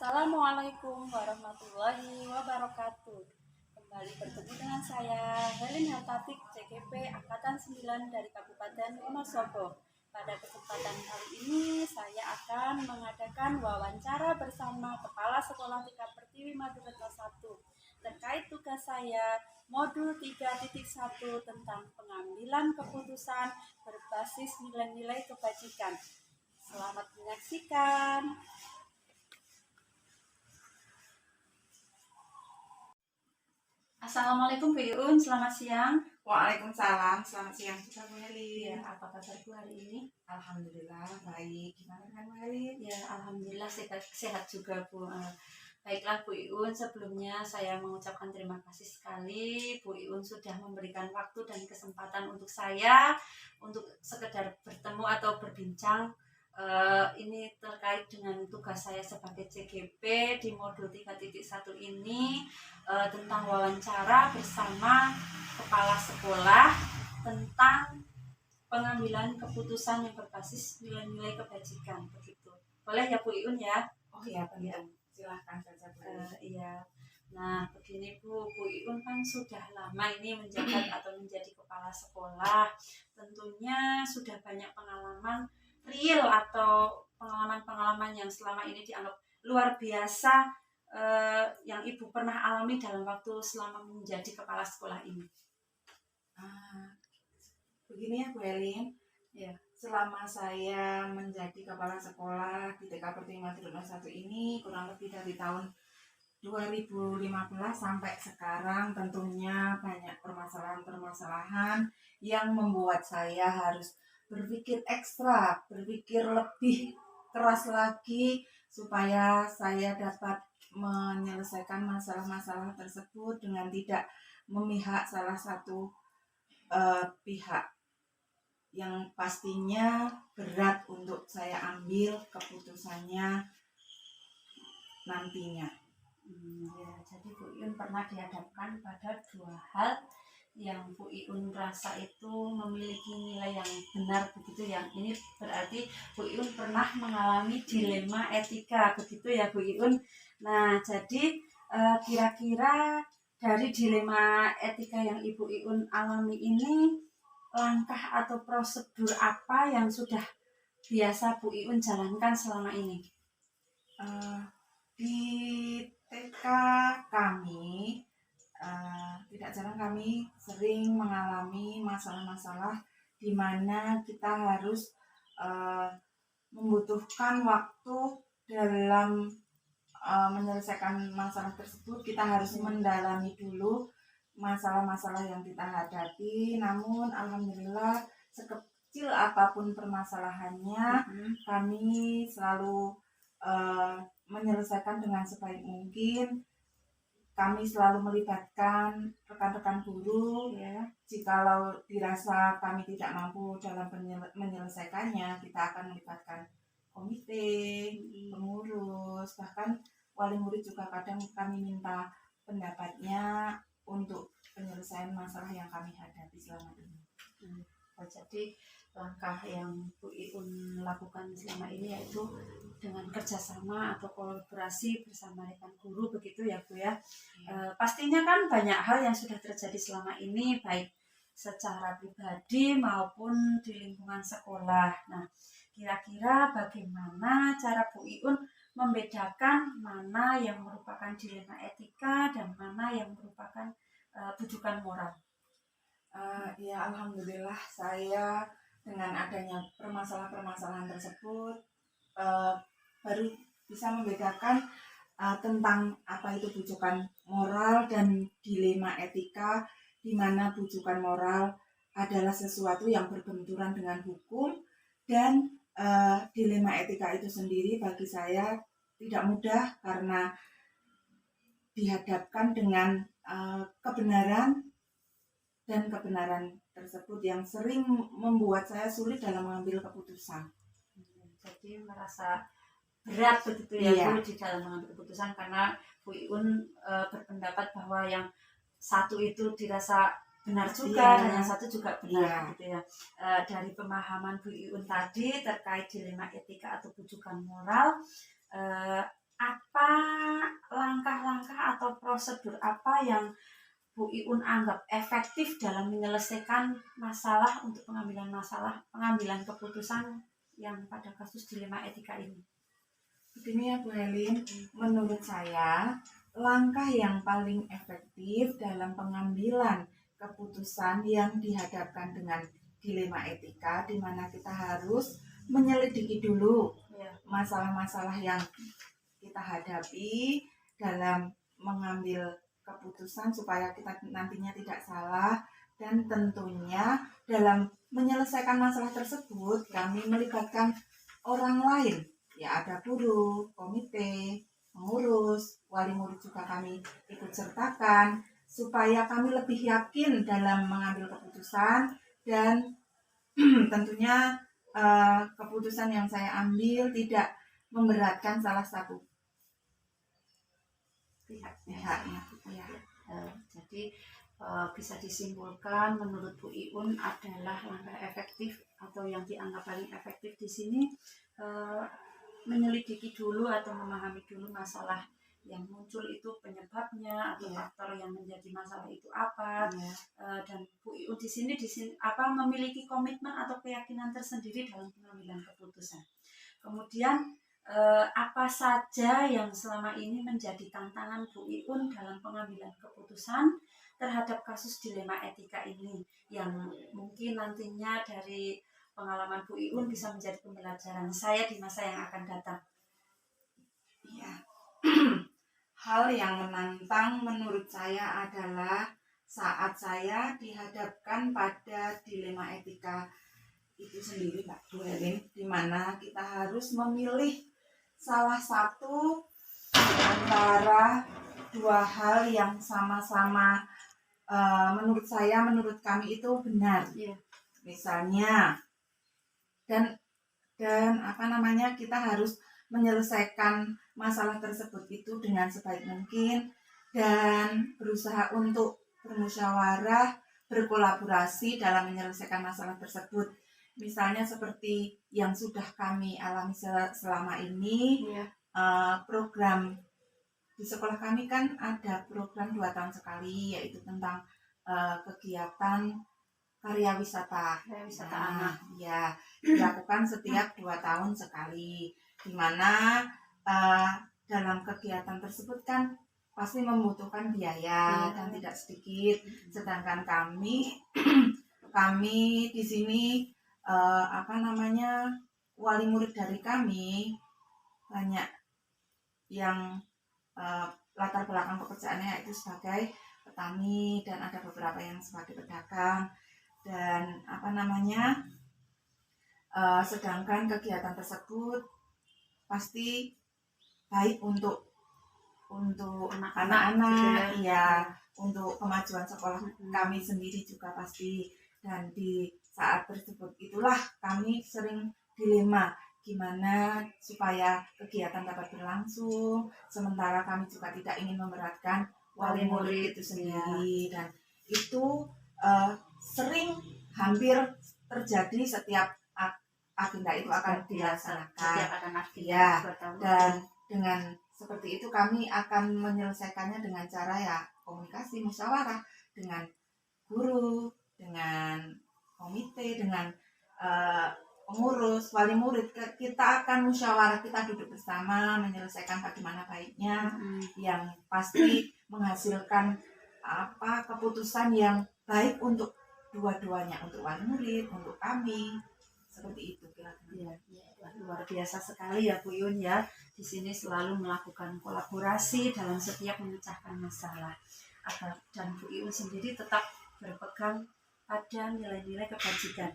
Assalamualaikum warahmatullahi wabarakatuh. Kembali bertemu dengan saya, Helin Hartatik, CGP Angkatan 9 dari Kabupaten Wonosobo. Pada kesempatan kali ini, saya akan mengadakan wawancara bersama Kepala Sekolah Tingkat Pertiwi Maduretno 1 terkait tugas saya modul 3.1 tentang pengambilan keputusan berbasis nilai-nilai kebajikan. Selamat menyaksikan. Assalamualaikum Bu Iun, selamat siang. Waalaikumsalam, selamat siang juga Bu Heli. Ya, apa kabar Bu hari ini? Alhamdulillah baik. Gimana dengan Bu Heli? Ya, alhamdulillah sehat juga Bu. Baiklah Bu Iun, sebelumnya saya mengucapkan terima kasih sekali Bu Iun sudah memberikan waktu dan kesempatan untuk saya untuk sekedar bertemu atau berbincang. Ini terkait dengan tugas saya sebagai CGP di modul 3.1 ini tentang wawancara bersama kepala sekolah tentang pengambilan keputusan yang berbasis nilai-nilai kebajikan begitu. Boleh ya Bu Iun ya? Oh iya benar. Silahkan saja Bu. Iya. Nah begini Bu Iun kan sudah lama ini menjabat atau menjadi kepala sekolah. Tentunya sudah banyak pengalaman real atau pengalaman-pengalaman yang selama ini dianggap luar biasa yang Ibu pernah alami dalam waktu selama menjadi kepala sekolah ini. Begini ya Bu Heli. Ya. Selama saya menjadi kepala sekolah di TK Pertiwi Maduretno 1 ini kurang lebih dari tahun 2015 sampai sekarang, tentunya banyak permasalahan-permasalahan yang membuat saya harus berpikir ekstra, berpikir lebih keras lagi supaya saya dapat menyelesaikan masalah-masalah tersebut dengan tidak memihak salah satu pihak yang pastinya berat untuk saya ambil keputusannya nantinya. Ya, jadi Bu Iun pernah dihadapkan pada dua hal yang Bu Iun rasa itu memiliki nilai yang benar begitu ya. Ini berarti Bu Iun pernah mengalami dilema etika begitu ya Bu Iun. Nah, jadi kira-kira dari dilema etika yang Ibu Iun alami ini, langkah atau prosedur apa yang sudah biasa Bu Iun jalankan selama ini? Di TK kami tidak jarang kami sering mengalami masalah-masalah di mana kita harus membutuhkan waktu dalam menyelesaikan masalah tersebut. Kita harus mendalami dulu masalah-masalah yang kita hadapi. Namun alhamdulillah sekecil apapun permasalahannya, kami selalu menyelesaikan dengan sebaik mungkin. Kami selalu melibatkan rekan-rekan guru ya. Jikalau dirasa kami tidak mampu dalam menyelesaikannya, kita akan melibatkan komite, pengurus, bahkan wali murid juga kadang kami minta pendapatnya untuk penyelesaian masalah yang kami hadapi selama ini. Jadi langkah yang Bu Iun lakukan selama ini yaitu dengan kerjasama atau kolaborasi bersama rekan guru begitu ya Bu ya. Pastinya kan banyak hal yang sudah terjadi selama ini baik secara pribadi maupun di lingkungan sekolah. Nah, kira-kira bagaimana cara Bu Iun membedakan mana yang merupakan dilema etika dan mana yang merupakan bujukan moral? Ya alhamdulillah saya dengan adanya permasalahan-permasalahan tersebut baru bisa membedakan tentang apa itu bujukan moral dan dilema etika, di mana bujukan moral adalah sesuatu yang berbenturan dengan hukum dan dilema etika itu sendiri bagi saya tidak mudah karena dihadapkan dengan kebenaran dan kebenaran tersebut yang sering membuat saya sulit dalam mengambil keputusan. Jadi merasa berat begitu ya Bu di dalam mengambil keputusan karena Bu Iun berpendapat bahwa yang satu itu dirasa benar juga dan yang satu juga benar gitu ya. Dari pemahaman Bu Iun tadi terkait dilema etika atau bujukan moral, apa langkah-langkah atau prosedur apa yang Bu Iun anggap efektif dalam menyelesaikan masalah untuk pengambilan keputusan yang pada kasus dilema etika ini? Begini ya Bu Helin, menurut saya langkah yang paling efektif dalam pengambilan keputusan yang dihadapkan dengan dilema etika, di mana kita harus menyelidiki dulu Ya. masalah-masalah yang kita hadapi dalam mengambil keputusan supaya kita nantinya tidak salah, dan tentunya dalam menyelesaikan masalah tersebut kami melibatkan orang lain, ya ada guru, komite, pengurus, wali murid juga kami ikut sertakan supaya kami lebih yakin dalam mengambil keputusan, dan tentunya keputusan yang saya ambil tidak memberatkan salah satu pihaknya. Ya. Jadi bisa disimpulkan menurut Bu Iun adalah langkah efektif atau yang dianggap paling efektif di sini menyelidiki dulu atau memahami dulu masalah yang muncul itu penyebabnya atau faktor yang menjadi masalah itu apa. Dan Bu Iun di sini memiliki komitmen atau keyakinan tersendiri dalam pengambilan keputusan. Kemudian apa saja yang selama ini menjadi tantangan Bu Iun dalam pengambilan keputusan terhadap kasus dilema etika ini, yang mungkin nantinya dari pengalaman Bu Iun bisa menjadi pembelajaran saya di masa yang akan datang. Ya. Hal yang menantang menurut saya adalah saat saya dihadapkan pada dilema etika itu sendiri, Mbak Bu Helin, di mana kita harus memilih salah satu antara dua hal yang sama-sama menurut kami itu benar. Misalnya, dan kita harus menyelesaikan masalah tersebut itu dengan sebaik mungkin dan berusaha untuk bermusyawarah, berkolaborasi dalam menyelesaikan masalah tersebut. Misalnya seperti yang sudah kami alami selama ini, program di sekolah kami kan ada program 2 tahun sekali, yaitu tentang kegiatan karya wisata anak. Ya, dilakukan setiap 2 tahun sekali, di mana dalam kegiatan tersebut kan pasti membutuhkan biaya dan tidak sedikit. Sedangkan kami di sini wali murid dari kami banyak yang latar belakang pekerjaannya itu sebagai petani, dan ada beberapa yang sebagai pedagang, dan sedangkan kegiatan tersebut pasti baik untuk anak-anak, ya, untuk kemajuan sekolah kami sendiri juga pasti. Dan di saat tersebut itulah kami sering dilema gimana supaya kegiatan dapat berlangsung, sementara kami juga tidak ingin memberatkan wali murid itu sendiri. Dan itu sering hampir terjadi setiap agenda itu akan dilaksanakan. Ya, dan dengan seperti itu kami akan menyelesaikannya dengan cara ya komunikasi, musyawarah dengan guru, dengan komite, dengan pengurus, wali murid. Kita akan musyawarah, kita duduk bersama menyelesaikan bagaimana baiknya, yang pasti menghasilkan keputusan yang baik untuk dua-duanya, untuk wali murid, untuk kami. Seperti itu kira-kira. Luar biasa sekali ya Bu Iun ya. Di sini selalu melakukan kolaborasi dalam setiap memecahkan masalah. Dan Bu Iun sendiri tetap berpegang pada nilai-nilai kebajikan.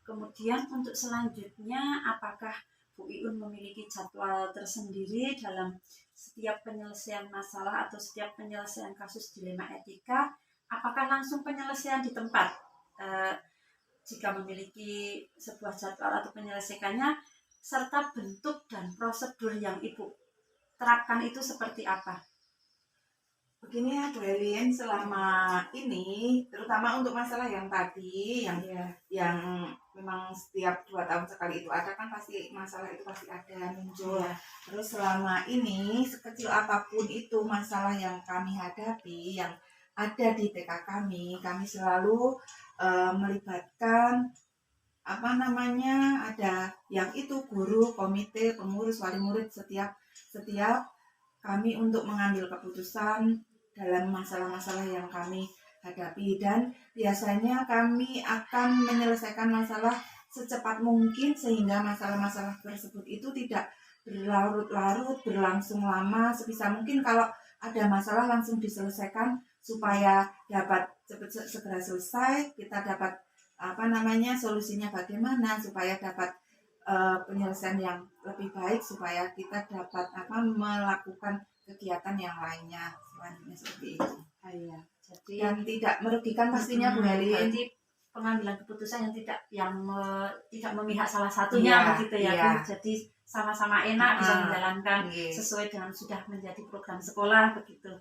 Kemudian untuk selanjutnya, apakah Bu Iun memiliki jadwal tersendiri dalam setiap penyelesaian masalah atau setiap penyelesaian kasus dilema etika? Apakah langsung penyelesaian di tempat? Jika memiliki sebuah jadwal atau penyelesaiannya, serta bentuk dan prosedur yang Ibu terapkan itu seperti apa? Begini ya Bu Elin, selama ini terutama untuk masalah yang tadi yang memang setiap 2 tahun sekali itu ada kan, pasti masalah itu pasti ada muncul. Terus selama ini sekecil apapun itu masalah yang kami hadapi yang ada di TK kami selalu melibatkan ada yang itu guru, komite, pengurus, wali murid, setiap kami untuk mengambil keputusan dalam masalah-masalah yang kami hadapi, dan biasanya kami akan menyelesaikan masalah secepat mungkin sehingga masalah-masalah tersebut itu tidak berlarut-larut, berlangsung lama. Sebisa mungkin kalau ada masalah langsung diselesaikan supaya dapat segera selesai, kita dapat solusinya bagaimana supaya dapat penyelesaian yang lebih baik, supaya kita dapat melakukan kegiatan yang lainnya selanjutnya seperti itu. Iya. Jadi dan tidak merugikan pastinya Bu Helin. Berarti pengambilan keputusan yang tidak memihak salah satunya begitu ya Bu. Jadi sama-sama enak bisa menjalankan sesuai dengan sudah menjadi program sekolah begitu.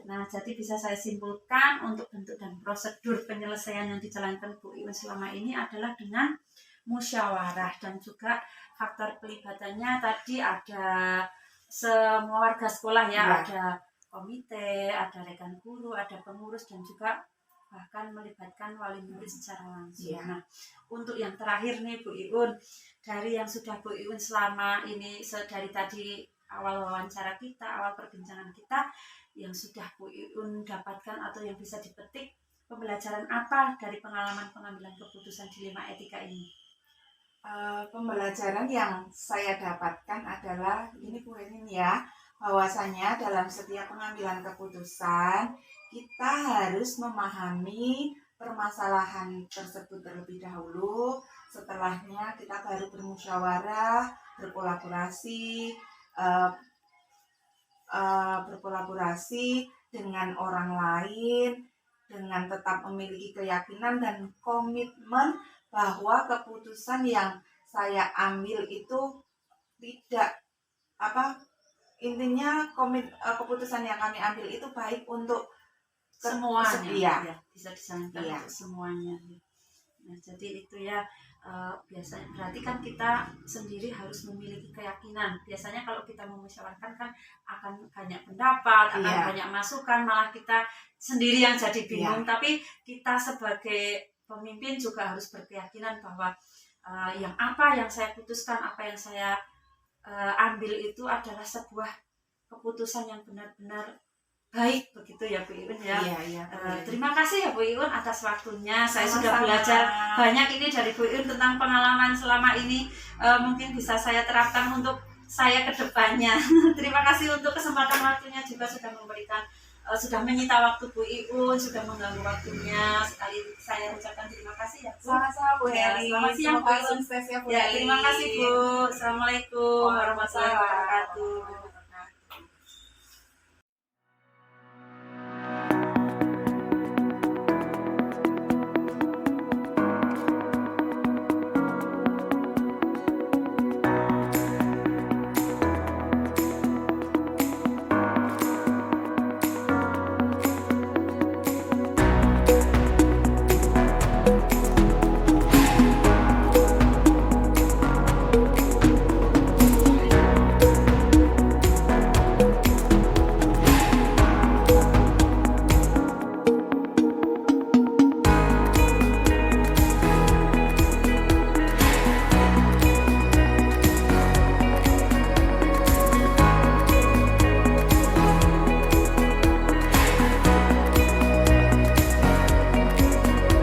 Nah, jadi bisa saya simpulkan untuk bentuk dan prosedur penyelesaian yang dijalankan Bu Iun selama ini adalah dengan musyawarah, dan juga faktor pelibatannya tadi ada semua warga sekolah ada komite, ada rekan guru, ada pengurus, dan juga bahkan melibatkan wali murid secara langsung. Nah, untuk yang terakhir nih Bu Iun, dari yang sudah Bu Iun selama ini, dari tadi awal wawancara kita, awal perbincangan kita, yang sudah Bu Iun dapatkan atau yang bisa dipetik, pembelajaran apa dari pengalaman pengambilan keputusan dilema etika ini? Pembelajaran yang saya dapatkan adalah ini Bu Helin ya, bahwasanya dalam setiap pengambilan keputusan kita harus memahami permasalahan tersebut terlebih dahulu. Setelahnya kita baru bermusyawarah, berkolaborasi dengan orang lain, dengan tetap memiliki keyakinan dan komitmen bahwa keputusan yang saya ambil itu tidak keputusan yang kami ambil itu baik untuk semuanya. Bisa disampaikan untuk semuanya. Nah, jadi itu ya, biasanya berarti kan kita sendiri harus memiliki keyakinan. Biasanya kalau kita memusyawarahkan kan akan banyak pendapat, akan banyak masukan, malah kita sendiri yang jadi bingung. Tapi kita sebagai pemimpin juga harus berkeyakinan bahwa yang saya putuskan, apa yang saya ambil itu adalah sebuah keputusan yang benar-benar baik begitu ya Bu Iun ya. Terima kasih ya Bu Iun atas waktunya. Saya sudah belajar banyak ini dari Bu Iun tentang pengalaman selama ini. Mungkin bisa saya terapkan untuk saya ke depannya. Terima kasih untuk kesempatan waktunya, juga sudah memberikan sudah menyita waktu Bu Iun, sudah mengganggu waktunya. Sekali saya ucapkan terima kasih ya Bu. Sama-sama Bu Helin. Selamat siang Bu Iun. Sukses ya Bu Helin. Terima kasih Bu. Assalamualaikum warahmatullahi wabarakatuh.